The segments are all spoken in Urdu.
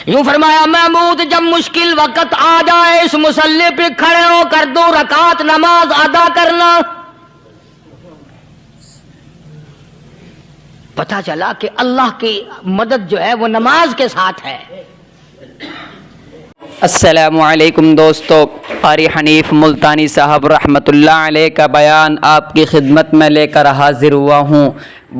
یوں فرمایا محمود جب مشکل وقت آ جائے اس مصلی پہ کھڑے ہو کر 2 رکعت نماز ادا کرنا. پتہ چلا کہ اللہ کی مدد جو ہے وہ نماز کے ساتھ ہے. السلام علیکم دوستو، قاری حنیف ملتانی صاحب رحمۃ اللہ علیہ کا بیان آپ کی خدمت میں لے کر حاضر ہوا ہوں.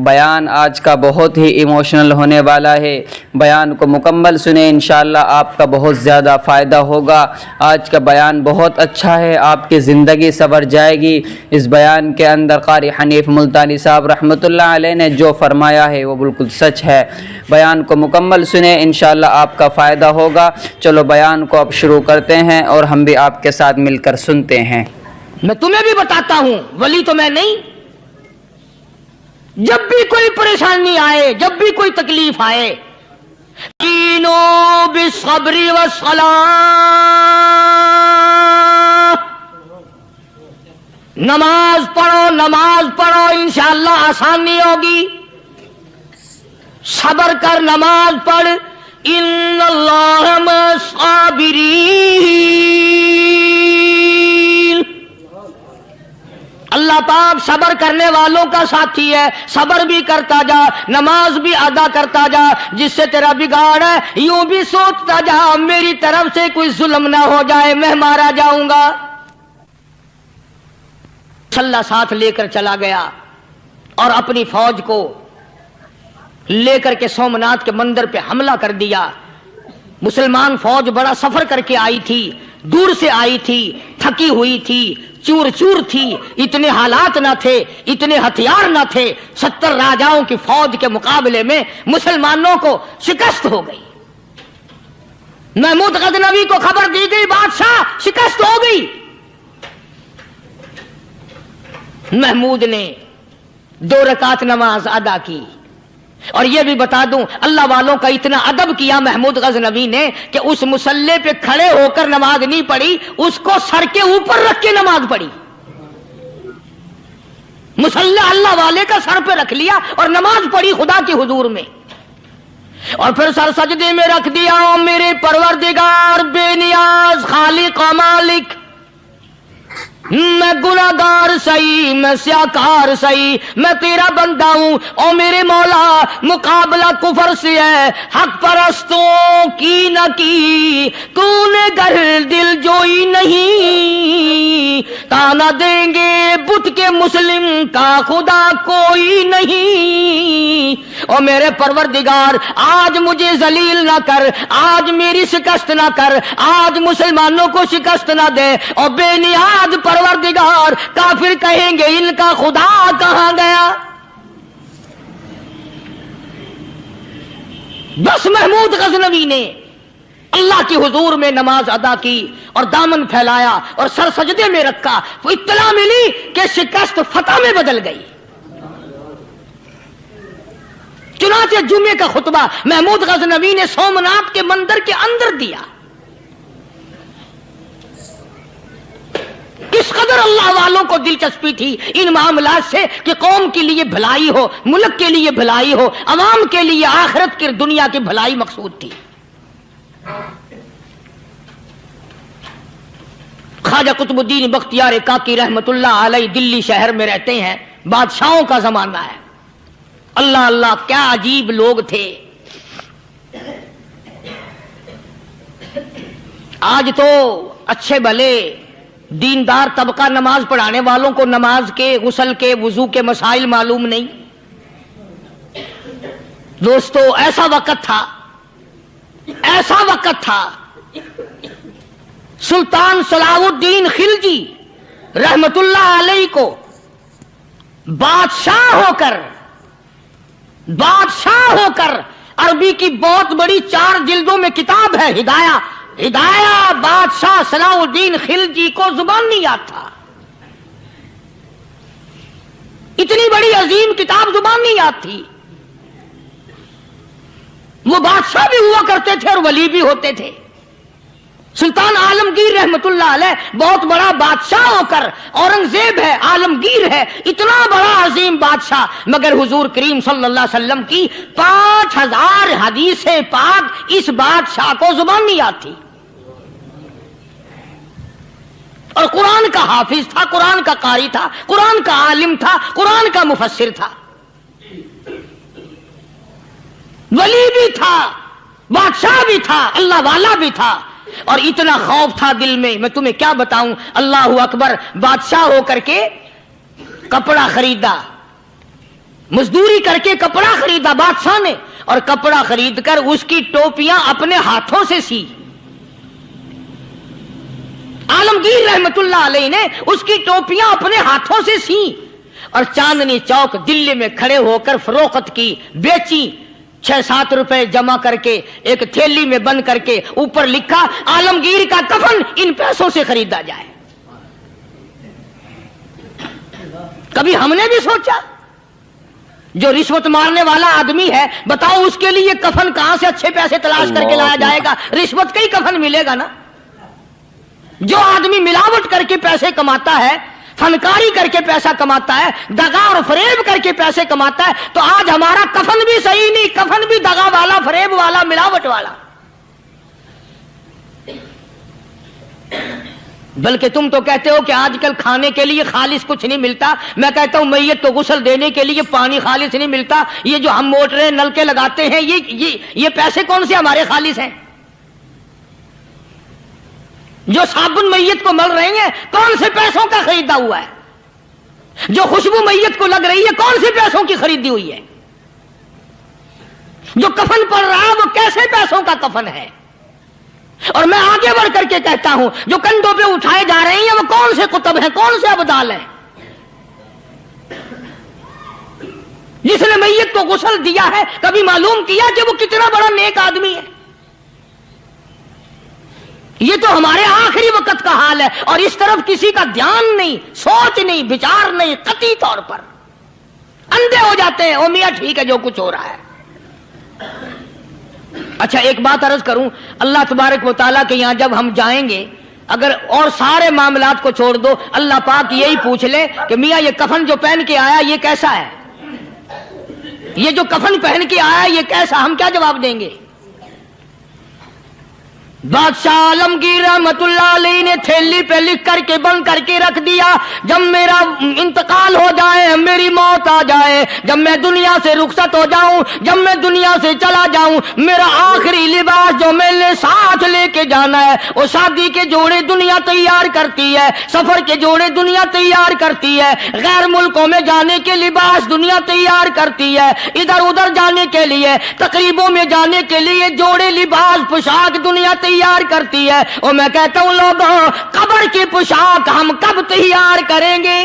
بیان آج کا بہت ہی ایموشنل ہونے والا ہے. بیان کو مکمل سنیں، انشاءاللہ آپ کا بہت زیادہ فائدہ ہوگا. آج کا بیان بہت اچھا ہے، آپ کی زندگی سنور جائے گی. اس بیان کے اندر قاری حنیف ملتانی صاحب رحمۃ اللہ علیہ نے جو فرمایا ہے وہ بالکل سچ ہے. بیان کو مکمل سنیں، انشاءاللہ آپ کا فائدہ ہوگا. چلو بیان کو اب شروع کرتے ہیں اور ہم بھی آپ کے ساتھ مل کر سنتے ہیں. میں تمہیں بھی بتاتا ہوں، ولی تو میں نہیں. جب بھی کوئی پریشانی آئے، جب بھی کوئی تکلیف آئے، تینوں بالصبر والصلاۃ، نماز پڑھو انشاءاللہ آسانی ہوگی. صبر کر، نماز پڑھ. ان اللہ مع الصابرین، اللہ پاک صبر کرنے والوں کا ساتھی ہے. صبر بھی کرتا جا، نماز بھی ادا کرتا جا. جس سے تیرا بگاڑ ہے یوں بھی سوچتا جا میری طرف سے کوئی ظلم نہ ہو جائے، میں مارا جاؤں گا. اللہ ساتھ لے کر چلا گیا اور اپنی فوج کو لے کر کے سومناتھ کے مندر پہ حملہ کر دیا. مسلمان فوج بڑا سفر کر کے آئی تھی، دور سے آئی تھی، تھکی ہوئی تھی، چور چور تھی. اتنے حالات نہ تھے، اتنے ہتھیار نہ تھے. 70 راجاؤں کی فوج کے مقابلے میں مسلمانوں کو شکست ہو گئی. محمود غزنوی کو خبر دی گئی بادشاہ شکست ہو گئی. محمود نے 2 رکعت نماز ادا کی. اور یہ بھی بتا دوں، اللہ والوں کا اتنا ادب کیا محمود غزنوی نے کہ اس مصلی پہ کھڑے ہو کر نماز نہیں پڑھی، اس کو سر کے اوپر رکھ کے نماز پڑھی. مصلی اللہ والے کا سر پہ رکھ لیا اور نماز پڑھی خدا کے حضور میں. اور پھر سر سجدے میں رکھ دیا. میرے پروردگار بے نیاز خالق و مالک، میں گناہگار سہی، میں سیاکار سہی، میں تیرا بندہ ہوں. او میرے مولا، مقابلہ کفر سے ہے، حق پرستوں کی نہ کی تو نے گر دل جوئی نہیں. تانا دیں گے بت کے مسلم کا خدا کوئی نہیں. او میرے پروردگار، آج مجھے ذلیل نہ کر، آج میری شکست نہ کر، آج مسلمانوں کو شکست نہ دے. اور بے نیاز پروردگار، کافر کہیں گے ان کا خدا کہاں گیا. بس محمود غزنوی نے اللہ کے حضور میں نماز ادا کی اور دامن پھیلایا اور سر سجدے میں رکھا. تو اطلاع ملی کہ شکست فتح میں بدل گئی. چنانچہ جمعے کا خطبہ محمود غزنوی نے سومناتھ کے مندر کے اندر دیا. کس قدر اللہ والوں کو دلچسپی تھی ان معاملات سے کہ قوم کے لیے بھلائی ہو، ملک کے لیے بھلائی ہو، عوام کے لیے آخرت کی دنیا کی بھلائی مقصود تھی. خواجہ قطب الدین بختیار کاکی رحمت اللہ علیہ دلی شہر میں رہتے ہیں. بادشاہوں کا زمانہ ہے. اللہ اللہ کیا عجیب لوگ تھے. آج تو اچھے بھلے دیندار طبقہ نماز پڑھانے والوں کو نماز کے، غسل کے، وضو کے مسائل معلوم نہیں. دوستو ایسا وقت تھا سلطان صلاح الدین خلجی رحمت اللہ علیہ کو بادشاہ ہو کر عربی کی بہت بڑی 4 جلدوں میں کتاب ہے ہدایہ بادشاہ صلاح الدین خلجی کو زبان نہیں آتا. اتنی بڑی عظیم کتاب زبان نہیں آتی. وہ بادشاہ بھی ہوا کرتے تھے اور ولی بھی ہوتے تھے. سلطان عالمگیر رحمت اللہ علیہ بہت بڑا بادشاہ ہو کر، اورنگزیب ہے، عالمگیر ہے، اتنا بڑا عظیم بادشاہ، مگر حضور کریم صلی اللہ علیہ وسلم کی 5000 حدیث پاک اس بادشاہ کو زبان نہیں آتی، اور قرآن کا حافظ تھا، قرآن کا قاری تھا، قرآن کا عالم تھا، قرآن کا مفسر تھا، ولی بھی تھا، بادشاہ بھی تھا، اللہ والا بھی تھا، اور اتنا خوف تھا دل میں تمہیں کیا بتاؤں۔ اللہ اکبر، بادشاہ ہو کر کے کپڑا خریدا، مزدوری کر کے کپڑا خریدا بادشاہ نے، اور کپڑا خرید کر اس کی ٹوپیاں اپنے ہاتھوں سے سی۔ عالمگیر رحمت اللہ علیہ نے اس کی ٹوپیاں اپنے ہاتھوں سے سی، اور چاندنی چوک دلی میں کھڑے ہو کر فروخت کی، بیچی، 6-7 روپے جمع کر کے ایک تھیلی میں بند کر کے اوپر لکھا عالمگیر کا کفن ان پیسوں سے خریدا جائے۔ کبھی ہم نے بھی سوچا جو رشوت مارنے والا آدمی ہے، بتاؤ اس کے لیے کفن کہاں سے اچھے پیسے تلاش کر کے لایا جائے گا؟ رشوت کا ہی کفن ملے گا نا۔ جو آدمی ملاوٹ کر کے پیسے کماتا ہے، فنکاری کر کے پیسہ کماتا ہے، دغا اور فریب کر کے پیسے کماتا ہے، تو آج ہمارا کفن بھی صحیح نہیں، کفن بھی دغا والا، فریب والا، ملاوٹ والا۔ بلکہ تم تو کہتے ہو کہ آج کل کھانے کے لیے خالص کچھ نہیں ملتا، میں کہتا ہوں میت کو غسل دینے کے لیے پانی خالص نہیں ملتا۔ یہ جو ہم موٹریں نل کے لگاتے ہیں، یہ پیسے کون سے ہمارے خالص ہیں؟ جو صابن میت کو مل رہے ہیں کون سے پیسوں کا خریدا ہوا ہے؟ جو خوشبو میت کو لگ رہی ہے کون سے پیسوں کی خریدی ہوئی ہے؟ جو کفن پڑ رہا ہے وہ کیسے پیسوں کا کفن ہے؟ اور میں آگے بڑھ کر کے کہتا ہوں جو کندھوں پہ اٹھائے جا رہے ہیں وہ کون سے کتب ہیں، کون سے ابدال ہیں؟ جس نے میت کو غسل دیا ہے کبھی معلوم کیا کہ وہ کتنا بڑا نیک آدمی ہے؟ یہ تو ہمارے آخری وقت کا حال ہے، اور اس طرف کسی کا دھیان نہیں، سوچ نہیں، بچار نہیں، قطعی طور پر اندھے ہو جاتے ہیں۔ او میاں ٹھیک ہے جو کچھ ہو رہا ہے۔ اچھا ایک بات عرض کروں، اللہ تبارک و تعالیٰ کے یہاں جب ہم جائیں گے، اگر اور سارے معاملات کو چھوڑ دو، اللہ پاک یہی پوچھ لے کہ میاں یہ کفن جو پہن کے آیا یہ کیسا ہے؟ یہ جو کفن پہن کے آیا یہ کیسا؟ ہم کیا جواب دیں گے؟ بادشاہ عالمگیر رحمت اللہ علیہ نے تھیلی پہ لکھ کر کے بند کر کے رکھ دیا، جب میرا انتقال ہو جائے، میری موت آ جائے، جب میں دنیا سے رخصت ہو جاؤں، جب میں دنیا سے چلا جاؤں، میرا آخری لباس جو میں نے ساتھ لے کے جانا ہے، وہ شادی کے جوڑے دنیا تیار کرتی ہے، سفر کے جوڑے دنیا تیار کرتی ہے، غیر ملکوں میں جانے کے لباس دنیا تیار کرتی ہے، ادھر ادھر جانے کے لیے، تقریبوں میں جانے کے لیے جوڑے لباس پوشاک دنیا تیار کرتی ہے۔ اور میں کہتا ہوں لوگوں، قبر کی پوشاک ہم کب تیار کریں گے؟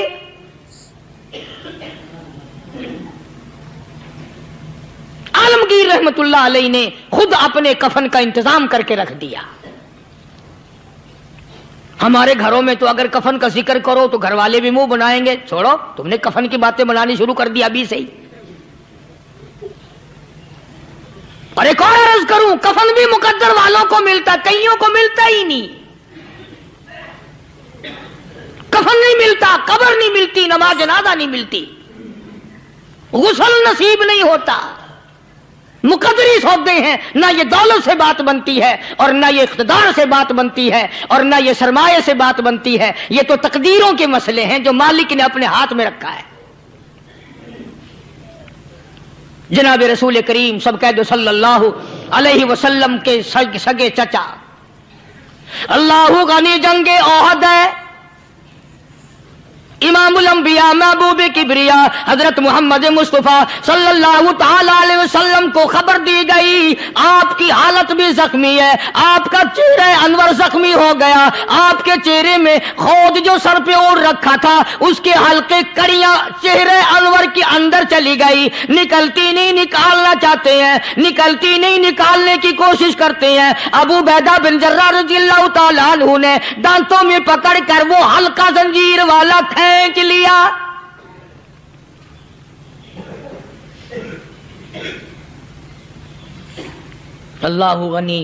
عالمگیر رحمت اللہ علیہ نے خود اپنے کفن کا انتظام کر کے رکھ دیا۔ ہمارے گھروں میں تو اگر کفن کا ذکر کرو تو گھر والے بھی منہ بنائیں گے، چھوڑو تم نے کفن کی باتیں بنانی شروع کر دی ابھی سے ہی۔ اور ایک اور عرض کروں، کفن بھی مقدر والوں کو ملتا، کئیوں کو ملتا ہی نہیں۔ کفن نہیں ملتا، قبر نہیں ملتی، نماز جنازہ نہیں ملتی، غسل نصیب نہیں ہوتا۔ مقدری سودے ہیں، نہ یہ دولت سے بات بنتی ہے، اور نہ یہ اقتدار سے بات بنتی ہے، اور نہ یہ سرمایہ سے بات بنتی ہے۔ یہ تو تقدیروں کے مسئلے ہیں جو مالک نے اپنے ہاتھ میں رکھا ہے۔ جناب رسول کریم سب کہہ دو صلی اللہ علیہ وسلم کے سگے چچا، اللہ غنی جنگ احد ہے، امام الانبیاء محبوب کبریا حضرت محمد مصطفیٰ صلی اللہ تعالی علیہ وسلم کو خبر دی گئی آپ کی حالت بھی زخمی ہے، آپ کا چہرہ انور زخمی ہو گیا، آپ کے چہرے میں خود جو سر پہ اوڑھ رکھا تھا اس کے حلقے کڑیاں چہرے انور کے اندر چلی گئی، نکلتی نہیں، نکالنا چاہتے ہیں، نکلتی نہیں، نکالنے کی کوشش کرتے ہیں۔ ابو عبیدہ بن جراح رضی اللہ تعالیٰ عنہ نے دانتوں میں پکڑ کر وہ حلقہ زنجیر والا کھینچ لیا۔ اللہ غنی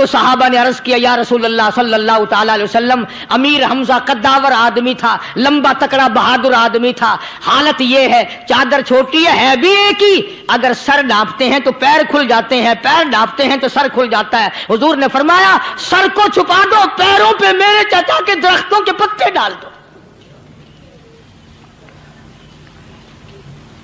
تو صحابہ نے عرض کیا یا رسول اللہ صلی اللہ تعالی علیہ وسلم، امیر حمزہ قداور آدمی تھا، لمبا تکڑا بہادر آدمی تھا، حالت یہ ہے چادر چھوٹی ہے بھی ایک ہی، اگر سر ڈھانپتے ہیں تو پیر کھل جاتے ہیں، پیر ڈھانپتے ہیں تو سر کھل جاتا ہے۔ حضور نے فرمایا سر کو چھپا دو، پیروں پہ میرے چچا کے درختوں کے پتے ڈال دو۔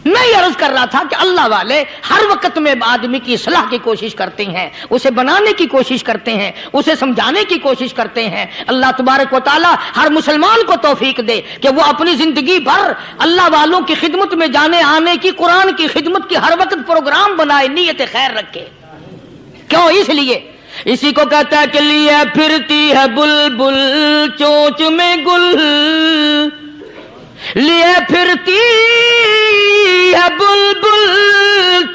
میں یہ عرض کر رہا تھا کہ اللہ والے ہر وقت میں آدمی کی اصلاح کی کوشش کرتے ہیں، اسے بنانے کی کوشش کرتے ہیں، اسے سمجھانے کی کوشش کرتے ہیں۔ اللہ تبارک و تعالی ہر مسلمان کو توفیق دے کہ وہ اپنی زندگی بھر اللہ والوں کی خدمت میں جانے آنے کی، قرآن کی خدمت کی ہر وقت پروگرام بنائے، نیت خیر رکھے۔ کیوں؟ اس لیے اسی کو کہتا ہے کہ لیے پھرتی ہے بلبل چونچ میں گل، لیے پھرتی ہے بلبل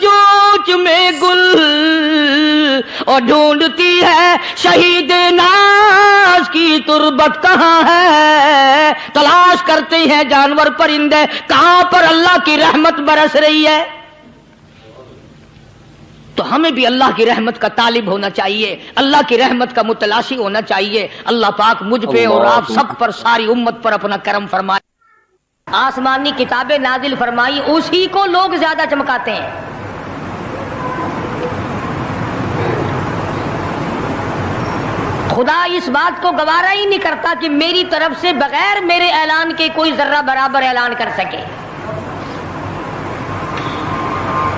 چونچ میں گل، اور ڈھونڈتی ہے شہید ناز کی تربت کہاں ہے، تلاش کرتے ہیں جانور پرندے کہاں پر اللہ کی رحمت برس رہی ہے۔ تو ہمیں بھی اللہ کی رحمت کا طالب ہونا چاہیے، اللہ کی رحمت کا متلاشی ہونا چاہیے۔ اللہ پاک مجھ پہ اور آپ سب پر، ساری امت پر اپنا کرم فرمائے۔ آسمانی کتابیں نازل فرمائی، اسی کو لوگ زیادہ چمکاتے ہیں۔ خدا اس بات کو گوارا ہی نہیں کرتا کہ میری طرف سے بغیر میرے اعلان کے کوئی ذرہ برابر اعلان کر سکے۔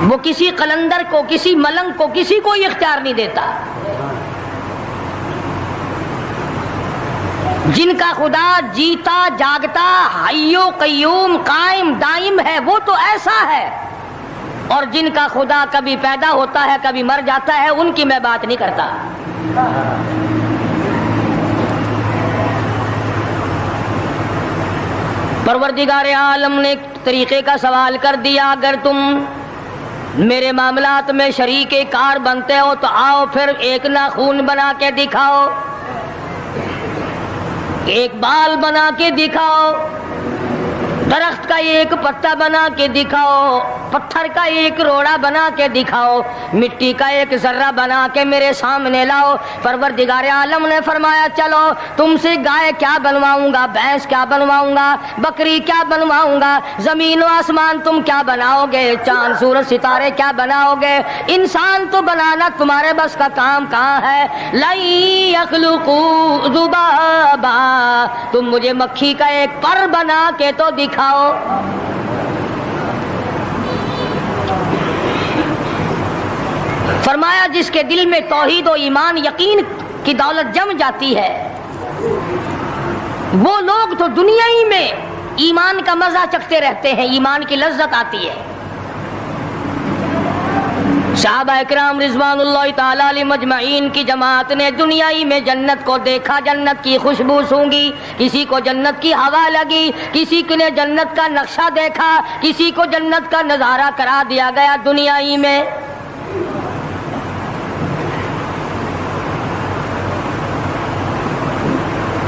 وہ کسی قلندر کو، کسی ملنگ کو، کسی کو اختیار نہیں دیتا۔ جن کا خدا جیتا جاگتا حی و قیوم قائم دائم ہے وہ تو ایسا ہے، اور جن کا خدا کبھی پیدا ہوتا ہے کبھی مر جاتا ہے ان کی میں بات نہیں کرتا۔ پروردگار عالم نے ایک طریقے کا سوال کر دیا، اگر تم میرے معاملات میں شریک کار بنتے ہو تو آؤ پھر ایک ناخون بنا کے دکھاؤ، ایک بال بنا کے دکھاؤ، درخت کا ایک پتا بنا کے دکھاؤ، پتھر کا ایک روڑا بنا کے دکھاؤ، مٹی کا ایک ذرہ بنا کے میرے سامنے لاؤ۔ پروردگار عالم نے فرمایا چلو تم سے گائے کیا بنواؤں گا، بھینس کیا بنواؤں گا، بکری کیا بنواؤں گا، زمین و آسمان تم کیا بناؤ گے، چاند سورج ستارے کیا بناؤ گے، انسان تو بنانا تمہارے بس کا کام کہاں ہے۔ لن یخلقوا ذبابا، تم مجھے مکھی کا ایک پر بنا کے تو دکھاؤ۔ فرمایا جس کے دل میں توحید و ایمان یقین کی دولت جم جاتی ہے وہ لوگ تو دنیا ہی میں ایمان کا مزہ چکھتے رہتے ہیں، ایمان کی لذت آتی ہے۔ صحابہ اکرام رضوان اللہ تعالی علیہ مجمعین کی جماعت نے دنیا ہی میں جنت کو دیکھا، جنت کی خوشبو سونگھی، کسی کو جنت کی ہوا لگی، کسی نے جنت کا نقشہ دیکھا، کسی کو جنت کا نظارہ کرا دیا گیا دنیا ہی میں۔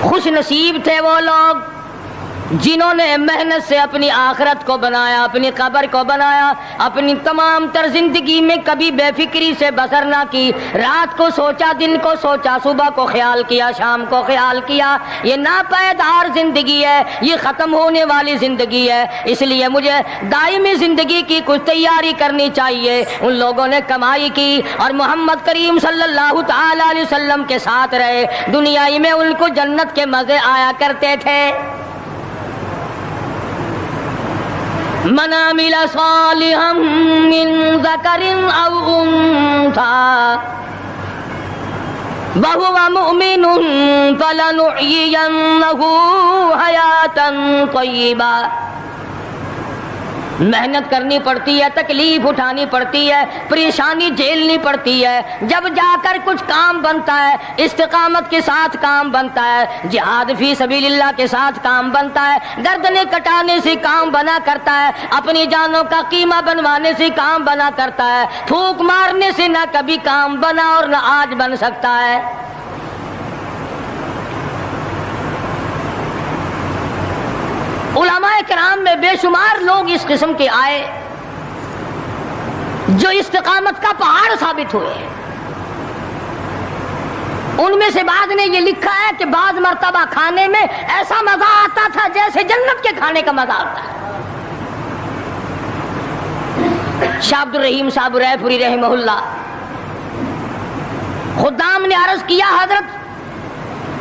خوش نصیب تھے وہ لوگ جنہوں نے محنت سے اپنی آخرت کو بنایا، اپنی قبر کو بنایا، اپنی تمام تر زندگی میں کبھی بے فکری سے بسر نہ کی، رات کو سوچا، دن کو سوچا، صبح کو خیال کیا، شام کو خیال کیا۔ یہ ناپائیدار زندگی ہے، یہ ختم ہونے والی زندگی ہے، اس لیے مجھے دائمی زندگی کی کچھ تیاری کرنی چاہیے۔ ان لوگوں نے کمائی کی اور محمد کریم صلی اللہ تعالی علیہ وسلم کے ساتھ رہے، دنیا میں ان کو جنت کے مزے آیا کرتے تھے۔ من عمل صالحا من ذکر او انثى وهو مؤمن فلنحيينه حیاتا طیبا۔ محنت کرنی پڑتی ہے، تکلیف اٹھانی پڑتی ہے، پریشانی جھیلنی پڑتی ہے، جب جا کر کچھ کام بنتا ہے، استقامت کے ساتھ کام بنتا ہے، جہاد فی سبیل اللہ کے ساتھ کام بنتا ہے، گردنیں کٹانے سے کام بنا کرتا ہے، اپنی جانوں کا قیمہ بنوانے سے کام بنا کرتا ہے، پھونک مارنے سے نہ کبھی کام بنا اور نہ آج بن سکتا ہے۔ علماء کرام میں بے شمار لوگ اس قسم کے آئے جو استقامت کا پہاڑ ثابت ہوئے، ان میں سے بعض نے یہ لکھا ہے کہ بعض مرتبہ کھانے میں ایسا مزہ آتا تھا جیسے جنت کے کھانے کا مزہ آتا ہے۔ شاہ عبد الرحیم صاحب رائے پوری رحمہ اللہ، خدام نے عرض کیا حضرت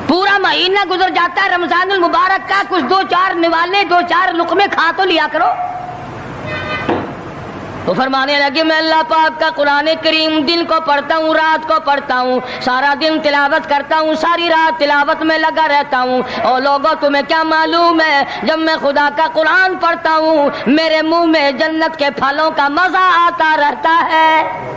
پورا مہینہ گزر جاتا ہے رمضان المبارک کا، کچھ دو چار نوالے دو چار لقمے کھا تو لیا کرو۔ تو فرمانے لگے میں اللہ پاک کا قرآن کریم دن کو پڑھتا ہوں، رات کو پڑھتا ہوں، سارا دن تلاوت کرتا ہوں، ساری رات تلاوت میں لگا رہتا ہوں، اور لوگوں تمہیں کیا معلوم ہے جب میں خدا کا قرآن پڑھتا ہوں میرے منہ میں جنت کے پھلوں کا مزہ آتا رہتا ہے۔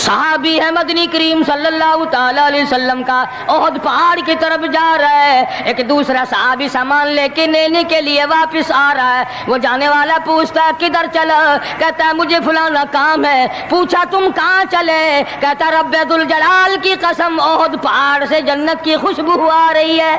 صحابی ہے مدنی کریم صلی اللہ تعالی علیہ وسلم کا، احد پہاڑ کی طرف جا رہا ہے، ایک دوسرا صحابی سامان لے کے لینے کے لیے واپس آ رہا ہے، وہ جانے والا پوچھتا ہے کدھر چلا؟ کہتا ہے مجھے فلانا کام ہے۔ پوچھا تم کہاں چلے؟ کہتا رب ذوالجلال کی قسم احد پہاڑ سے جنت کی خوشبو آ رہی ہے۔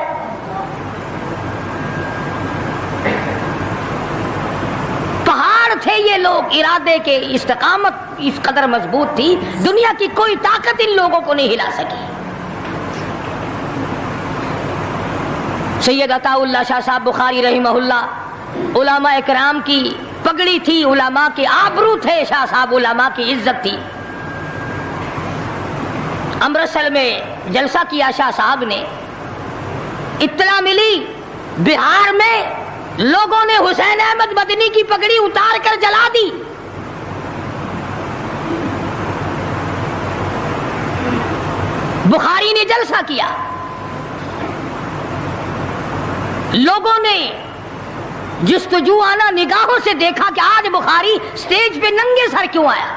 پہاڑ تھے یہ لوگ، ارادے کے استقامت اس قدر مضبوط تھی، دنیا کی کوئی طاقت ان لوگوں کو نہیں ہلا سکی۔ سید عطا اللہ شاہ صاحب بخاری رحمہ اللہ، علماء اکرام کی پگڑی تھی، علماء کے آبرو تھے شاہ صاحب، علماء کی عزت تھی۔ امرتسر میں جلسہ کیا شاہ صاحب نے، اطلاع ملی بہار میں لوگوں نے حسین احمد مدنی کی پگڑی اتار کر جلا دی۔ بخاری نے جلسہ کیا، لوگوں نے جستجو آنا نگاہوں سے دیکھا کہ آج بخاری سٹیج پہ ننگے سر کیوں آیا؟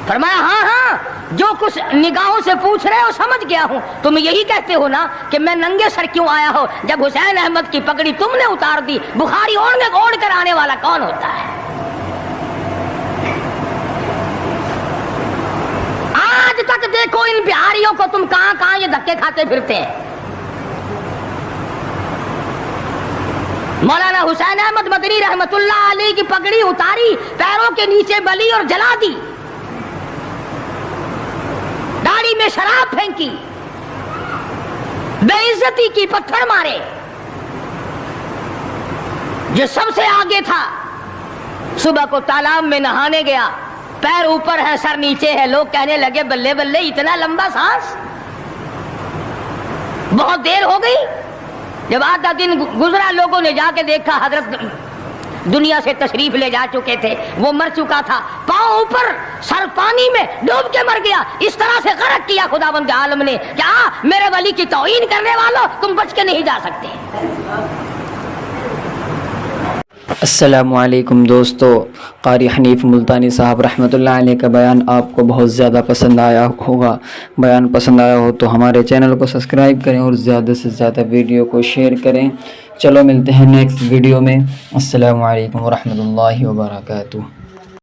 فرمایا ہاں ہاں جو کچھ نگاہوں سے پوچھ رہے ہو سمجھ گیا ہوں، تم یہی کہتے ہو نا کہ میں ننگے سر کیوں آیا ہو؟ جب حسین احمد کی پگڑی تم نے اتار دی، بخاری اوڑھ کر آنے والا کون ہوتا ہے؟ آج تک دیکھو ان بہاریوں کو تم کہاں کہاں یہ دھکے کھاتے پھرتے ہیں۔ مولانا حسین احمد مدنی رحمت اللہ علیہ کی پگڑی اتاری، پیروں کے نیچے بلی اور جلا دی، داڑھی میں شراب پھینکی، بے عزتی کی، پتھر مارے۔ جو سب سے آگے تھا صبح کو تالاب میں نہانے گیا، پیر اوپر ہے سر نیچے ہے، لوگ کہنے لگے بلے بلے اتنا لمبا سانس، بہت دیر ہو گئی۔ جب آدھا دن گزرا لوگوں نے جا کے دیکھا حضرت دنیا سے تشریف لے جا چکے تھے، وہ مر چکا تھا، پاؤں اوپر سر پانی میں ڈوب کے مر گیا۔ اس طرح سے غرق کیا خداوند عالم نے، کیا میرے ولی کی توہین کرنے والوں تم بچ کے نہیں جا سکتے۔ السلام علیکم دوستو، قاری حنیف ملتانی صاحب رحمۃ اللہ علیہ کا بیان آپ کو بہت زیادہ پسند آیا ہوگا۔ بیان پسند آیا ہو تو ہمارے چینل کو سبسکرائب کریں اور زیادہ سے زیادہ ویڈیو کو شیئر کریں۔ چلو ملتے ہیں نیکسٹ ویڈیو میں۔ السلام علیکم ورحمۃ اللہ وبرکاتہ۔